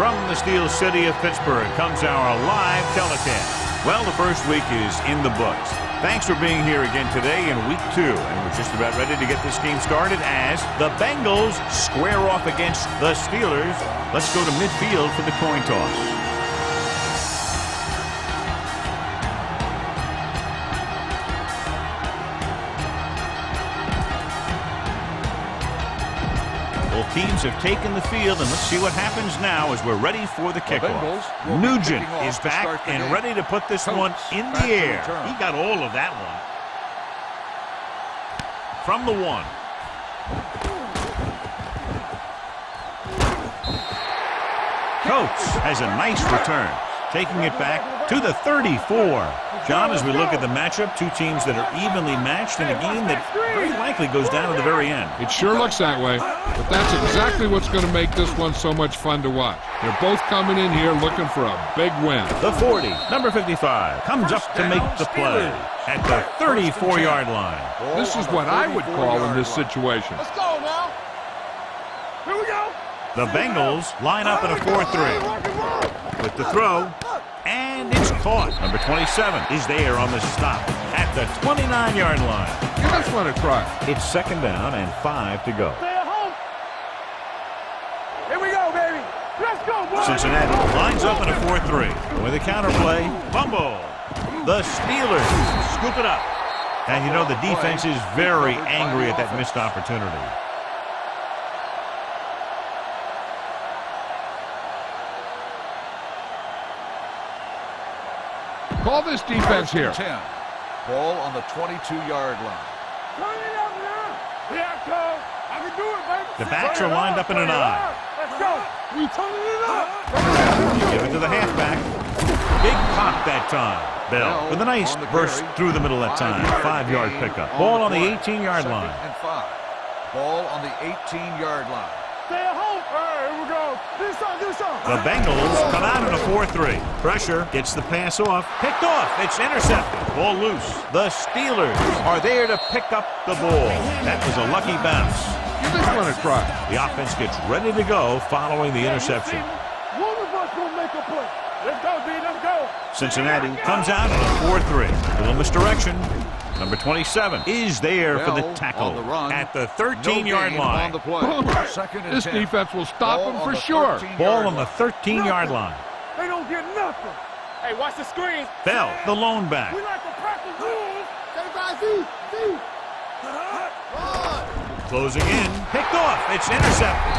From the Steel City of Pittsburgh comes our live telecast. Well, the first week is in the books. Thanks for being here again today in week 2. And we're just about ready to get this game started as the Bengals square off against the Steelers. Let's go to midfield for the coin toss. Teams have taken the field, and let's see what happens now as we're ready for the kickoff. Nugent is back and ready to put this one in the air. He got all of that one. From the 1. Coates has a nice return, taking it back to the 34. John, as we look at the matchup, two teams that are evenly matched in a game that very likely goes down to the very end. It sure looks that way, but that's exactly what's going to make this one so much fun to watch. They're both coming in here looking for a big win. The 40, number 55, comes up to make the play at the 34-yard line. This is what I would call in this situation. Let's go now. Here we go. The Bengals line up in a 4-3 with the throw. And it's caught. Number 27 is there on the stop at the 29-yard line. Give this one a try. It's 2nd down and 5 to go. Stay at home. Here we go, baby. Let's go, boys. Cincinnati lines up in a 4-3 with a counterplay. Fumble. The Steelers scoop it up. And you know the defense is very angry at that missed opportunity. Call this defense here. 10. Ball on the 22-yard line. Turn it up now. Here I come. I can do it, baby. The backs are lined up in an I. Let's go. We turning it up. Give it to the halfback. Big pop that time. Bell with a nice burst through the middle that time. 5-yard pickup. Ball on the 18-yard line. 2nd and 5. Ball on the 18-yard line. Stay at home. All right, here we go. Do something. The Bengals come out in a 4-3. Pressure gets the pass off. Picked off. It's intercepted. Ball loose. The Steelers are there to pick up the ball. That was a lucky bounce. Give this one a try. The offense gets ready to go following the interception. One of us gonna make a play. Let's go, B. Let's go. Cincinnati comes out in a 4-3. Little misdirection. Number 27 is there for the tackle at the 13-yard line. This defense will stop him for sure. Ball on the 13-yard line. They don't get nothing. Hey, watch the screen. Bell, the lone back. We like to practice rules. Closing in. Picked off. It's intercepted.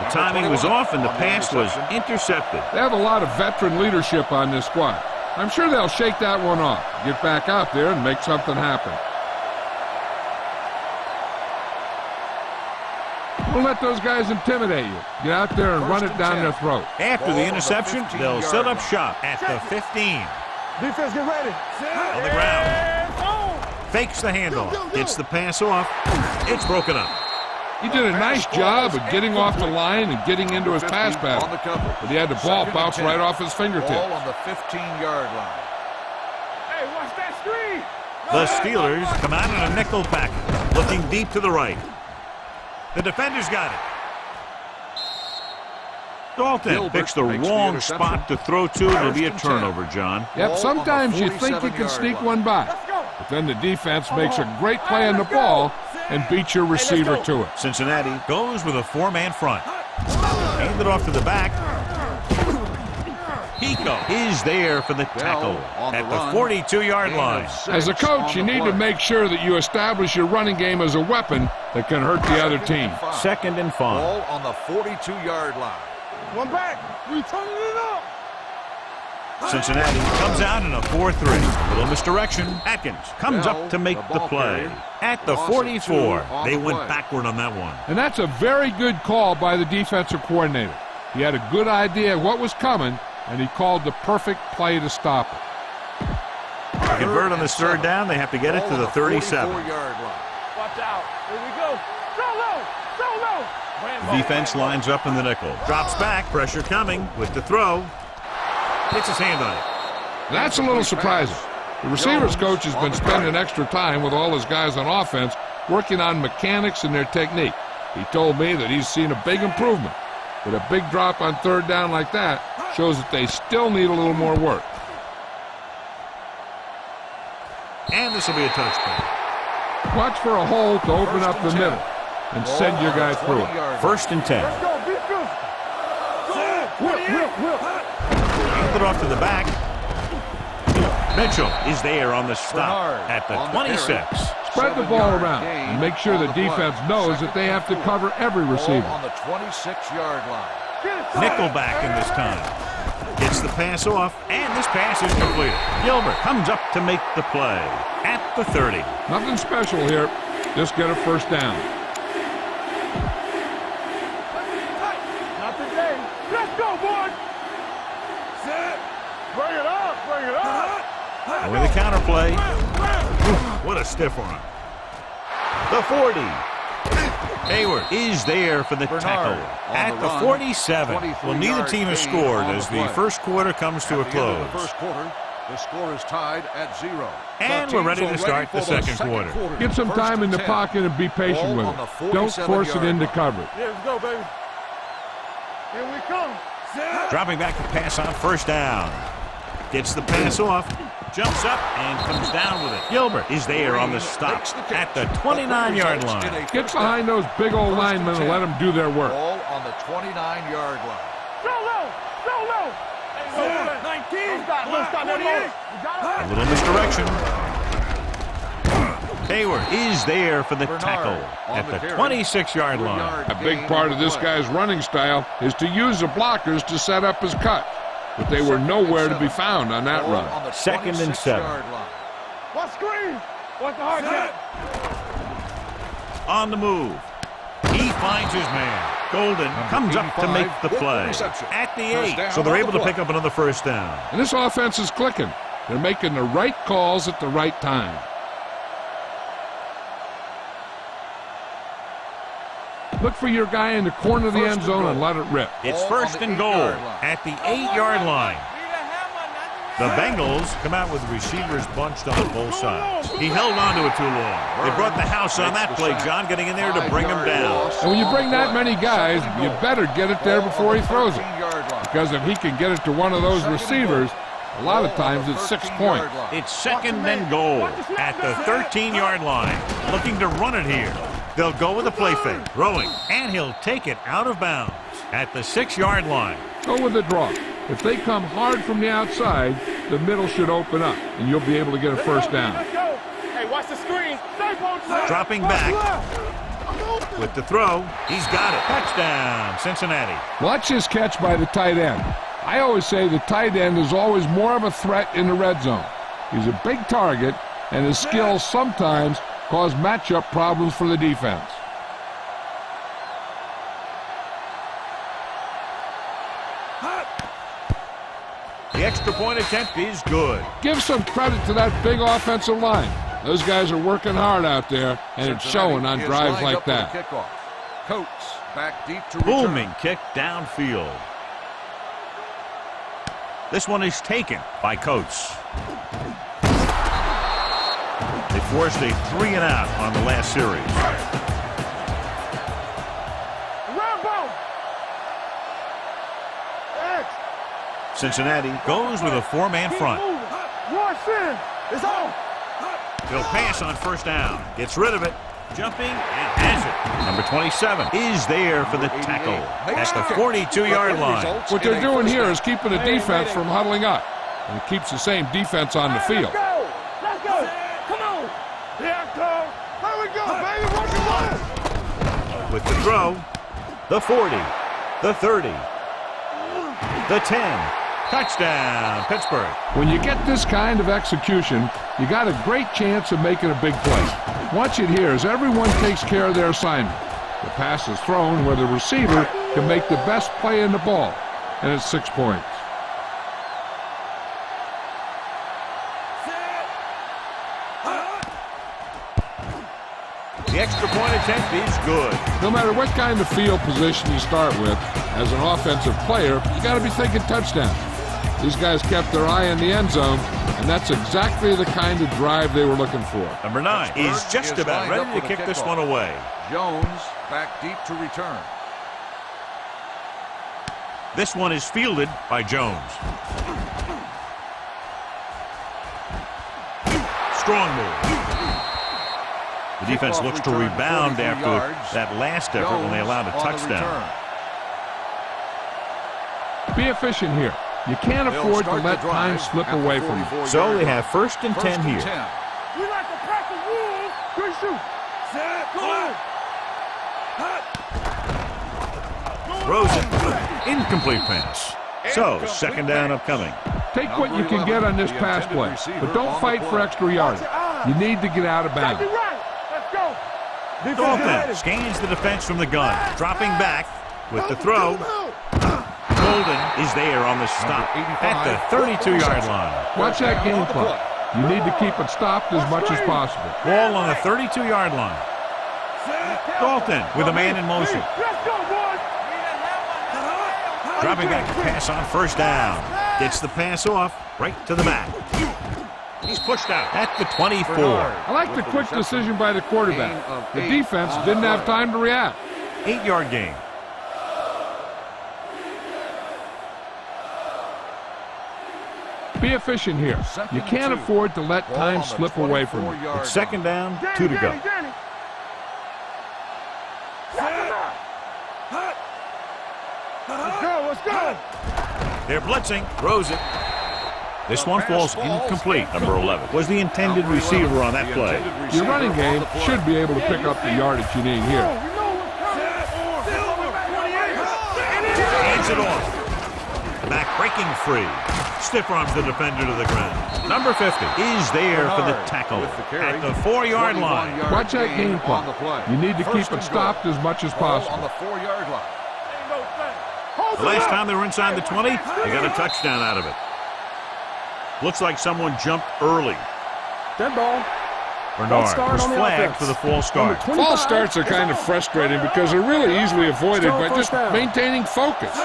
The timing was off and the pass was intercepted. They have a lot of veteran leadership on this squad. I'm sure they'll shake that one off, get back out there and make something happen. Don't let those guys intimidate you. Get out there and run it down their throat. After the interception, they'll set up shop at the 15. Defense, get ready. On the ground. Fakes the handoff. Gets the pass off. It's broken up. He did a nice job of getting off the line and getting into his pass pattern, but he had the ball bounce right off his fingertips. Ball on the 15-yard line. Hey, watch that screen. The Steelers come out in a nickel package, looking deep to the right. The defender's got it. Dalton picks the wrong spot to throw to. It'll be a turnover, John. Yep, sometimes you think you can sneak one by, but then the defense makes a great play on the ball and beats your receiver to it. Cincinnati goes with a 4-man front. Hand it off to the back. Pico is there for the tackle at the 42-yard line. As a coach, you need to make sure that you establish your running game as a weapon that can hurt the other team. 2nd and 5. Ball on the 42-yard line. One back. We turning it up. Cincinnati comes out in a 4-3. Little misdirection. Atkins comes up to make the play at the 44. They went backward on that one. And that's a very good call by the defensive coordinator. He had a good idea of what was coming, and he called the perfect play to stop it. To convert on this 3rd down, they have to get it to the 37. Watch out. Here we go. So low. The defense lines up in the nickel. Drops back. Pressure coming with the throw. Gets his hand on it. That's a little surprising. The receivers coach has been spending extra time with all his guys on offense working on mechanics and their technique. He told me that he's seen a big improvement. But a big drop on third down like that shows that they still need a little more work. And this will be a touchdown. Watch for a hole to open up the middle and send your guy through it. 1st and 10. Let's go, be physical. Whip. Hand it off to the back. Mitchell is there on the stop at the 26. Spread the ball around and make sure the defense knows that they have to cover every receiver. On the 26-yard line. Nickelback in this time. Gets the pass off, and this pass is completed. Gilbert comes up to make the play at the 30. Nothing special here. Just get a first down. Not today. Let's go, boys. Set. Bring it up. And with a counter play. What a stiff arm. The 40. Hayward is there for the tackle at the 47. Well, neither team has scored as the first quarter comes to a close. The score is tied at 0. And we're ready to start the second quarter. Get some time in the pocket and be patient with it. Don't force it into coverage. Yeah, let's go, baby. Here we come. Dropping back to pass on first down. Gets the pass off. Jumps up and comes down with it. Gilbert is there on the stop at the 29-yard line. Get behind those big old linemen and let them do their work. Ball on the 29-yard line. Solo. 19. A little misdirection. Hayward is there for the tackle at the 26-yard line. A big part of this guy's running style is to use the blockers to set up his cut. But they were nowhere to be found on that run. 2nd and 7. What screen? What's the hard cat? On the move. He finds his man. Golden comes up to make the play at the 8. So they're able to pick up another first down. And this offense is clicking. They're making the right calls at the right time. Look for your guy in the corner of the end zone and let it rip. It's 1st and goal at the 8-yard line. The Bengals come out with receivers bunched on both sides. He held on to it too long. They brought the house on that play, John, getting in there to bring him down. And when you bring that many guys, you better get it there before he throws it. Because if he can get it to one of those receivers, a lot of times it's 6 points. It's 2nd and goal at the 13-yard line. Looking to run it here. They'll go with a play fake, throwing, and he'll take it out of bounds at the 6-yard line. Go with the draw. If they come hard from the outside, the middle should open up, and you'll be able to get a first down. Hey, watch the screen. Dropping back with the throw. He's got it. Touchdown, Cincinnati. Watch his catch by the tight end. I always say the tight end is always more of a threat in the red zone. He's a big target, and his skills sometimes cause matchup problems for the defense. The extra point attempt is good. Give some credit to that big offensive line. Those guys are working hard out there, and it's showing on drives like that. Coates back deep to Booming kick downfield. This one is taken by Coates. They forced a 3-and-out on the last series. Cincinnati goes with a 4-man front. He'll pass on first down. Gets rid of it. Jumping and has it. Number 27 is there for the tackle at the 42-yard line. What they're doing here is keeping the defense from huddling up. And it keeps the same defense on the field. Let's go. Come on. Here it comes. Here we go, baby. Work it. With the throw, the 40, the 30, the 10. Touchdown, Pittsburgh. When you get this kind of execution, you got a great chance of making a big play. Watch it here as everyone takes care of their assignment. The pass is thrown where the receiver can make the best play in the ball, and it's 6 points. The extra point attempt is good. No matter what kind of field position you start with, as an offensive player, you got to be thinking touchdown. These guys kept their eye on the end zone, and that's exactly the kind of drive they were looking for. Number 9 is just about ready to kick this one away. Jones back deep to return. This one is fielded by Jones. Strong move. The defense looks to rebound after that last effort when they allowed a touchdown. Be efficient here. You can't afford to let time slip away from you. So they have 1st and 10 here. We like to practice rules. Good shoot. Set. Go. Rosen, incomplete pass. So, 2nd down upcoming. Take what you can get on this pass play, but don't fight for extra yardage. You need to get out of bounds. Let's go. Dalton scans the defense from the gun, dropping back with the throw. Golden is there on the stop at the 32-yard line. Watch that game clock. You need to keep it stopped as much as possible. Ball on the 32-yard line. Dalton with a man in motion. Let's go, boys. Dropping back to pass on 1st down. Gets the pass off right to the back. He's pushed out at the 24. I like the quick decision by the quarterback. The defense didn't have time to react. 8-yard gain. Be efficient here. You can't afford to let time slip away from you. It's 2nd down, 2 to go. Let's go. They're blitzing. Throws it. This one falls incomplete. Number 11 was the intended receiver on that play. Your running game should be able to pick up the yardage you need here. Hands it off. The back breaking free. Stiff arms the defender to the ground. Number 50 is there for the tackle at the 4-yard line. Watch that game clock. You need to keep it stopped as much as possible. On the 4-yard line. The last time they were inside the 20, they got a touchdown out of it. Looks like someone jumped early. Dead ball. Bernard was flagged for the false start. False starts are kind of frustrating because they're really easily avoided by just maintaining focus.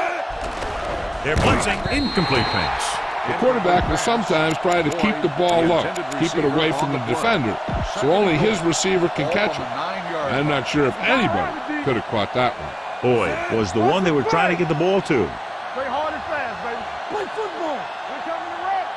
They're blitzing. Incomplete pass. The quarterback will sometimes try to keep the ball low, keep it away from the defender, so only his receiver can catch it. I'm not sure if anybody could have caught that one. Boy, was the one they were trying to get the ball to. Play hard and fast, baby. Play football. We're coming to rock.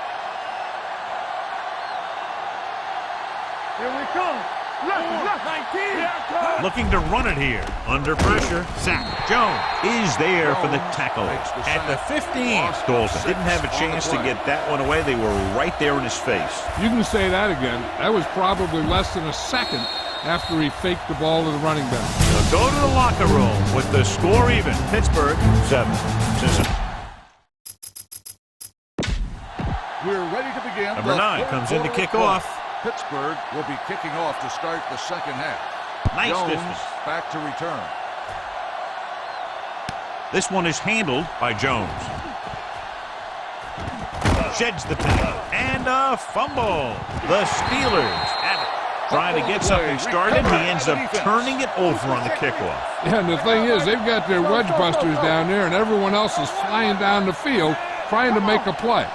Here we come. Left. 19. Looking to run it here. Under pressure. Sack. Jones is there for the tackle at the 15. Dalton didn't have a chance to get that one away. They were right there in his face. You can say that again. That was probably less than a second after he faked the ball to the running back. They'll go to the locker room with the score even. Pittsburgh 7. Cincinnati. We're ready to begin. Number 9 comes in to kick off. Pittsburgh will be kicking off to start the 2nd half. Nice Jones distance. back to return. This one is handled by Jones. Sheds the tackle. And a fumble. The Steelers have it. Trying to get something started. He ends up turning it over on the kickoff. Yeah, and the thing is, they've got their wedge busters down there, and everyone else is flying down the field trying to make a play.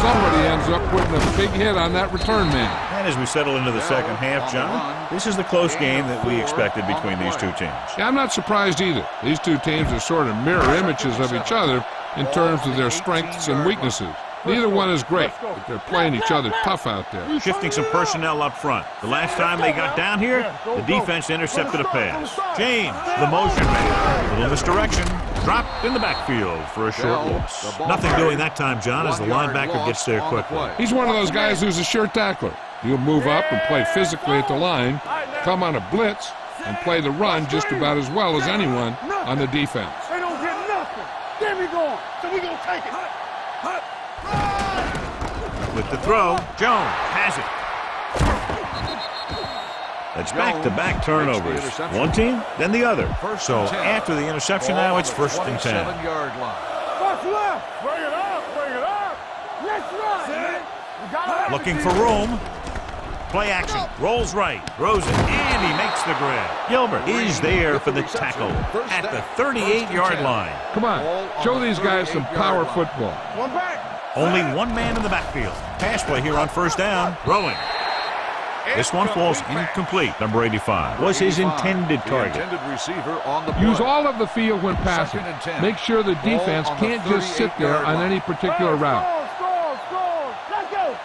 Somebody ends up putting a big hit on that return man. And as we settle into the 2nd half, John, this is the close game that we expected between these two teams. Yeah, I'm not surprised either. These two teams are sort of mirror images of each other in terms of their strengths and weaknesses. Neither one is great, but they're playing each other tough out there. Shifting some personnel up front. The last time they got down here, the defense intercepted a pass. James, the motion man. Little misdirection. Dropped in the backfield for a short loss. Nothing doing that time, John, as the linebacker gets there quickly. He's one of those guys who's a sure tackler. He'll move up and play physically at the line, come on a blitz, and play the run just about as well as anyone on the defense. They don't get nothing. There we go. So we gonna take it. With the throw, Jones has it. It's back-to-back turnovers. One team, then the other. So after the interception now, it's 1st and 10. What's left? Bring it up. Let's run, man. Looking for room. Play action. Rolls right. Throws it. And he makes the grab. Gilbert is there for the tackle at the 38-yard line. Come on, show these guys some power football. One back. Only one man in the backfield. Pass play here on 1st down. Throwing. This one falls incomplete. Number 85 was his intended target. Receiver on the play. Use all of the field when passing. Make sure the defense can't just sit there on any particular route. Score. Let's go.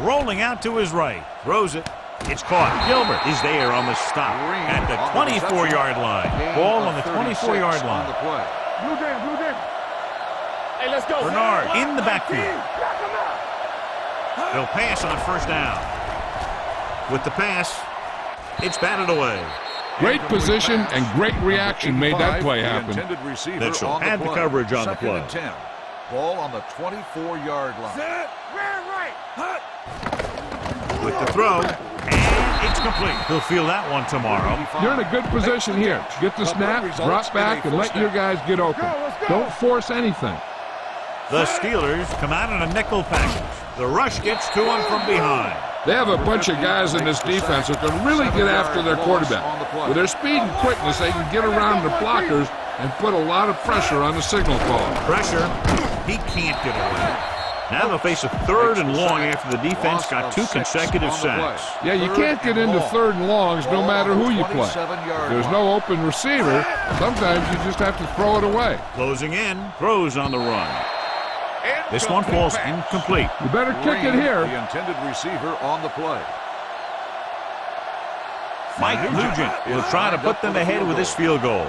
Rolling out to his right. Throws it. It's caught. Gilbert is there on the stop at the 24-yard line. Ball on the 24-yard line. Blue jam. Hey, let's go. Bernard in the backfield. They'll pass on first down. With the pass, it's batted away. Great position and great reaction made that play happen. Mitchell had the coverage on the play. Ball on the 24-yard line. With the throw, and it's complete. He'll feel that one tomorrow. You're in a good position here. Get the snap, drop back, and let your guys get open. Don't force anything. The Steelers come out in a nickel package. The rush gets to him from behind. They have a bunch of guys in this defense who can really get after their quarterback. With their speed and quickness, they can get around the blockers and put a lot of pressure on the signal call. Pressure. He can't get away. Now they'll face a 3rd and long after the defense got 2 consecutive sacks. Yeah, you can't get into 3rd and longs no matter who you play. If there's no open receiver, sometimes you just have to throw it away. Closing in, throws on the run. This one falls incomplete. You better kick it here. The intended receiver on the play. Mike Nugent will try to put them ahead with this field goal.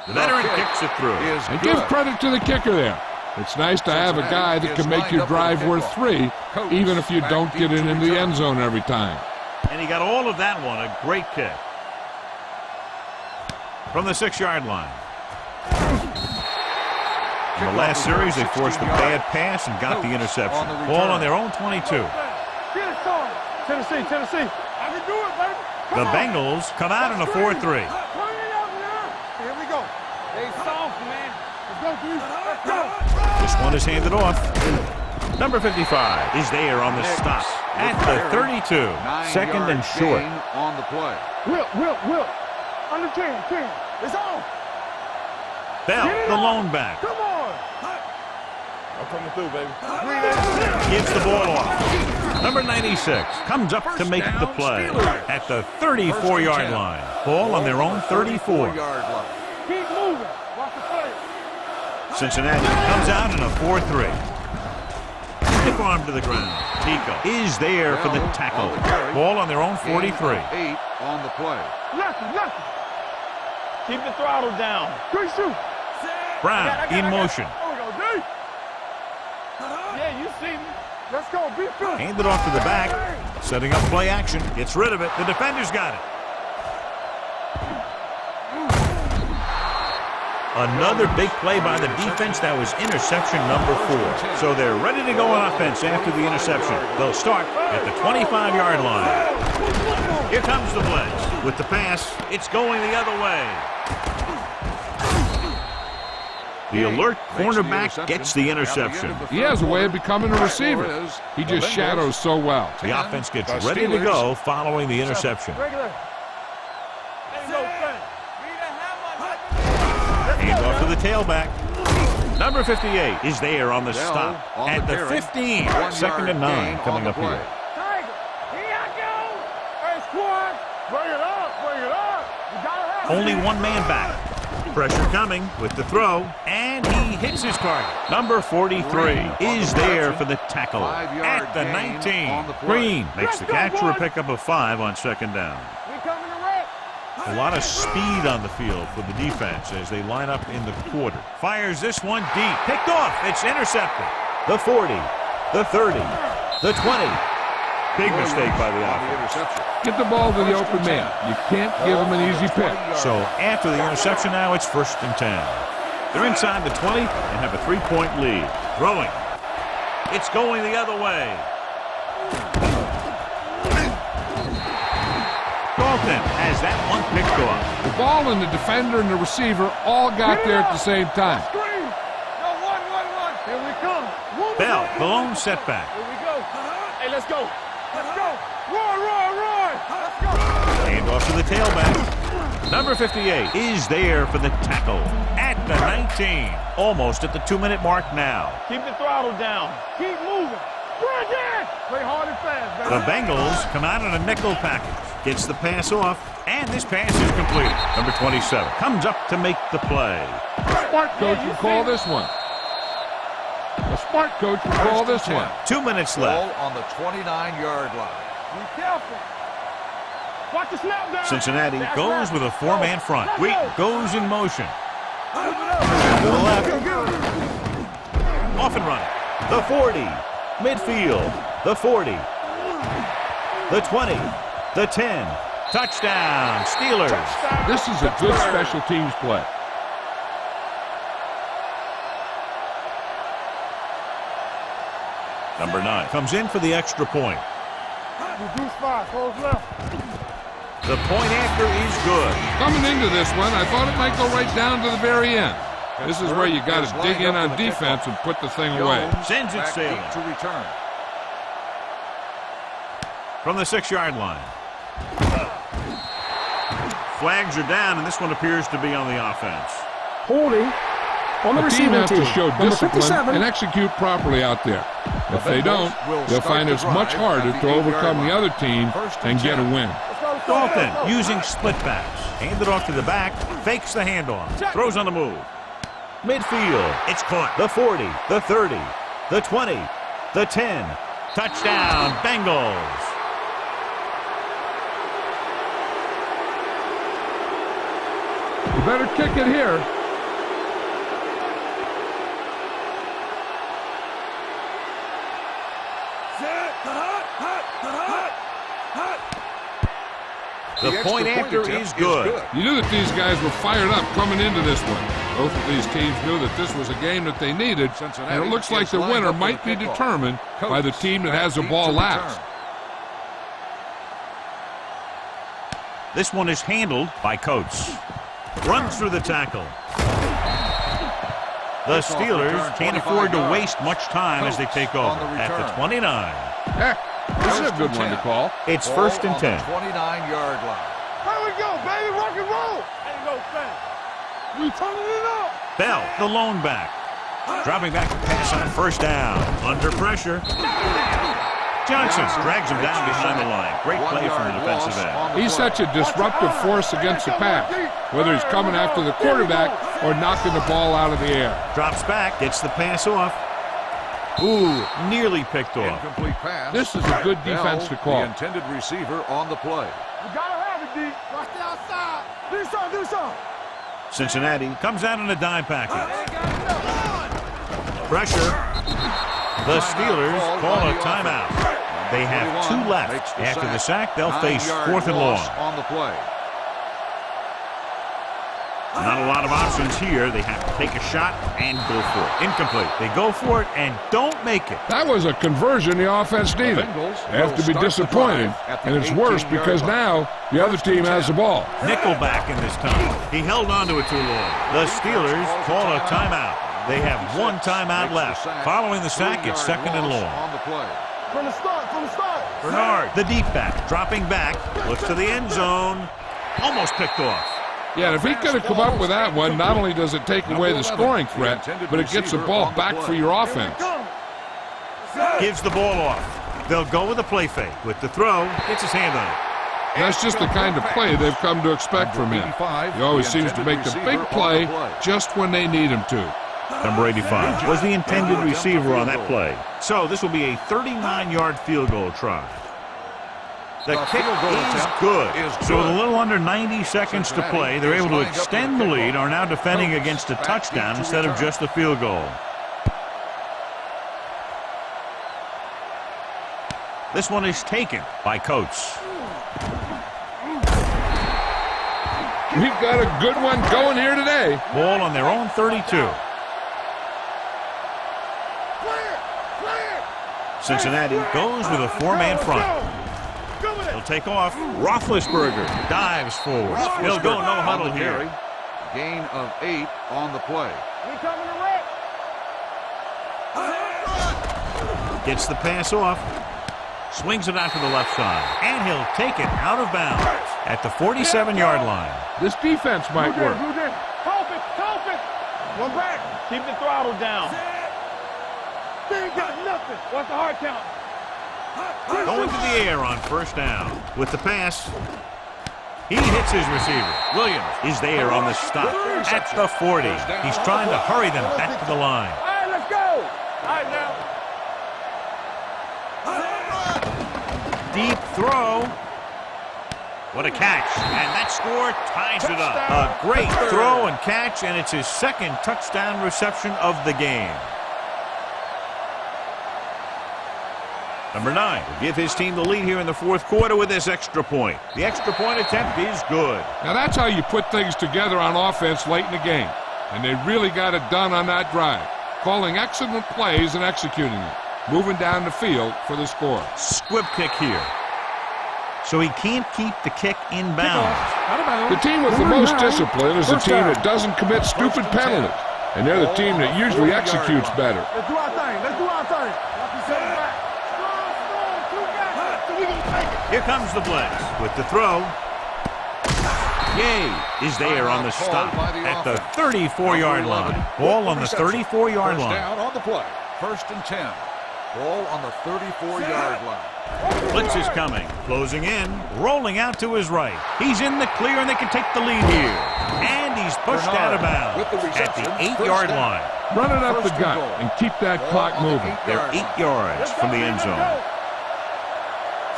The veteran kicks it through. And give credit to the kicker there. It's nice to have a guy that can make your drive worth 3, even if you don't get it in the end zone every time. And he got all of that one. A great kick. From the 6-yard line. In the last series, they forced a bad pass and got the interception. Ball on their own 22. Tennessee. I can do it, baby. The Bengals come out in a 4-3. Here we go. They soft, man. Let's go. This one is handed off. Number 55 is there on the stop at the 32. 2nd and short. On the play. Will. Under 10. It's on. Bell, the lone back. Come on. I'm coming through, baby. Gives the ball off. Number 96 comes up to make the play at the 34-yard line. Ball on their own 34. Keep moving. Watch the play. Cincinnati comes out in a 4-3. Stiff arm to the ground. Tico is there for the tackle. Ball on their own 43. 8 on the play. Nothing. Keep the throttle down. Good shoot. Brown in motion. There we go, D. Yeah, you see me. Let's go. Be good. Handed off to the back. Setting up play action. Gets rid of it. The defender's got it. Another big play by the defense. That was interception number 4. So they're ready to go on offense after the interception. They'll start at the 25-yard line. Here comes the blitz. With the pass, it's going the other way. The alert cornerback gets the interception. He has a way of becoming a receiver. He just shadows so well. The offense gets ready to go following the interception. Hand off to the tailback. Number 58 is there on the stop at the 15. 2nd and 9 coming up here. Only one man back. Pressure coming with the throw, and he hits his target. Number 43 is there for the tackle at the 19. Green makes the catch for a pickup of 5 on 2nd down. A lot of speed on the field for the defense as they line up in the quarter. Fires this one deep. Picked off. It's intercepted. The 40, the 30, the 20. Big mistake by the offense. Get the ball to the open man. You can't give him an easy pick. So after the interception now, it's 1st and 10. They're inside the 20 and have a 3-point lead. Throwing. It's going the other way. Dalton has that one picked off. The ball and the defender and the receiver all got there at the same time. Here we come. Bell, the lone setback. Here we go. Hey, let's go. Let's go. Roy. Let's go. Hand off to the tailback. Number 58 is there for the tackle at the 19. Almost at the 2-minute mark now. Keep the throttle down. Keep moving. Bridge in. Play hard and fast, baby. The Bengals come out in a nickel package. Gets the pass off, and this pass is complete. Number 27 comes up to make the play. Smart coach would call this one. A smart coach would call this one. 2 minutes Ball left. on the 29-yard line. Be careful. Watch the snap down. Cincinnati That's goes right. with a four-man front. Let's Wheat go. goes in motion. Move it up. To the left. Go, go. Off and running. The 40. Midfield. The 40. The 20. The 10. Touchdown. Steelers. This is a good special teams play. Number 9 comes in for the extra point. Reduce five. Close left. The point after is good. Coming into this one, I thought it might go right down to the very end. This is where you got to dig in on defense and put the thing away. Sends it Back sailing. deep to return. From the 6-yard line. Flags are down, and this one appears to be on the offense. Holding on the The team receiving has team. to show Number discipline 57. and execute properly out there. If they don't, will they'll start find the it's much drive harder at the to 8-yard overcome the line. other team First and and get a 10. win. Dalton using split backs. Hand it off to the back. Fakes the handoff. Throws on the move. Midfield. It's caught. The 40. The 30. The 20. The 10. Touchdown, Bengals. You better kick it here. The point after is good. You knew that these guys were fired up coming into this one. Both of these teams knew that this was a game that they needed, and it looks like the winner might be determined by the team that has the ball last. This one is handled by Coates. Runs through the tackle. The Steelers can't afford to waste much time as they take over at the 29. Heck, this is a good one to call. It's first and 10. 29-yard line. Here we go, baby. Rock and roll. Ain't no thing. We turning it up. Bell, the lone back. Dropping back to pass on first down. Under pressure. Johnson drags him down behind the line. Great play from the defensive end. He's such a disruptive force against the pass, whether he's coming after the quarterback or knocking the ball out of the air. Drops back, gets the pass off. Ooh, nearly picked off. Incomplete pass. This is a good defense to call. The intended receiver on the play. We gotta have it, D. Watch the outside. Do something, do something. Cincinnati comes out in a dime package. Pressure. The Steelers call a timeout. They have 2 left. After the sack, they'll face 4th and long. On the play. Not a lot of options here. They have to take a shot and go for it. Incomplete. They go for it and don't make it. That was a conversion the offense needed. They have to be disappointed, and it's worse because now the other team has the ball. Nickelback in this time. He held on to it too long. The Steelers call a timeout. They have 1 timeout left. Following the sack, it's 2nd and long. On the play. From the start, from the start. Bernard, the deep back, dropping back, looks to the end zone. Almost picked off. Yeah, if he could have come up with that one, not only does it take away the scoring threat, but it gets the ball back for your offense. Gives the ball off. They'll go with a play fake. With the throw, gets his hand on it. That's just the kind of play they've come to expect from him. He always seems to make the big play just when they need him to. Number 85 was the intended receiver on that play. So this will be a 39-yard field goal try. The kick is good. So with a little under 90 seconds to play, they're able to extend the lead, are now defending against a touchdown instead of just a field goal. This one is taken by Coates. We've got a good one going here today. Ball on their own 32. Cincinnati goes with a 4-man front. He'll take off. Roethlisberger dives forward. He'll go no huddle here. Gain of 8 on the play. We coming to wreck. Gets the pass off. Swings it out to the left side. And he'll take it out of bounds. at the 47-yard line. This defense might work. Cough it. One back. Keep the throttle down. They ain't got nothing. What's the hard count? Going to the air on first down. With the pass, he hits his receiver. Williams is there on the stop at the 40. He's trying to hurry them back to the line. All right, let's go. All right, now. Deep throw. What a catch. And that score ties it up. A great throw and catch, and it's his second touchdown reception of the game. Number 9 will give his team the lead here in the fourth quarter with this extra point. The extra point attempt is good. Now that's how you put things together on offense late in the game. And they really got it done on that drive. Calling excellent plays and executing it. Moving down the field for the score. Squib kick here. So he can't keep the kick inbounds. The team with the most discipline is the team that doesn't commit stupid penalties. And they're the team that usually executes better. Let's do our thing. Here comes the blitz with the throw. Yay is there on the stop at the 34-yard line. Ball on the 34-yard line. Down on the play. 1st and 10. Ball on the 34-yard line. Blitz is coming. Closing in. Rolling out to his right. He's in the clear, and they can take the lead here. And he's pushed out of bounds at the 8-yard line. Run it up the gut and keep that clock moving. They're 8 yards from the end zone.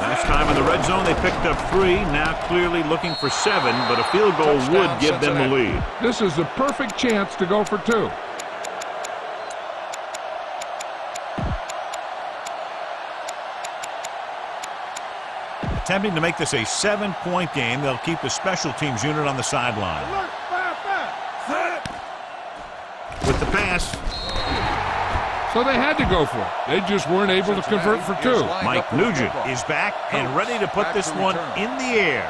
Last time in the red zone, they picked up 3. Now clearly looking for 7, but a field goal would give them the lead. This is the perfect chance to go for 2. Attempting to make this a 7-point game, they'll keep the special teams unit on the sideline. With the pass. So they had to go for it. They just weren't able to convert for 2. Mike Nugent is back and ready to put this one in the air.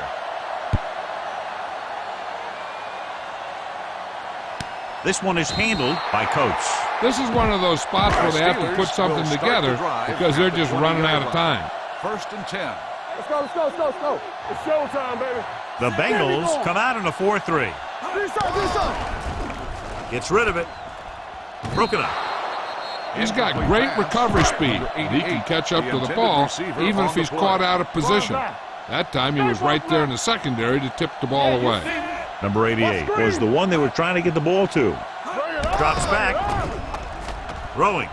This one is handled by Coates. This is one of those spots where they have to put something together because they're just running out of time. 1st and 10. Let's go. It's showtime, baby. The Bengals come out in a 4-3. Gets rid of it. Broken up. He's got great recovery speed. He can catch up to the ball even if he's caught out of position. That time he was right there in the secondary to tip the ball away. Number 88 was the one they were trying to get the ball to. Drops back. Throwing.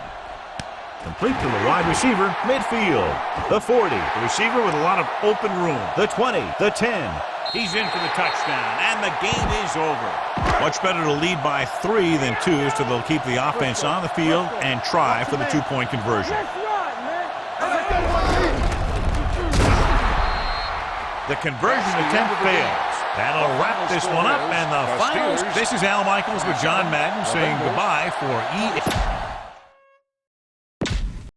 Complete to the wide receiver, midfield. The 40. The receiver with a lot of open room. The 20. The 10. He's in for the touchdown, and the game is over. Much better to lead by 3 than 2, so they'll keep the offense on the field and try for the 2-point conversion. The conversion attempt fails. That'll wrap this one up, and the finals. This is Al Michaels with John Madden saying goodbye for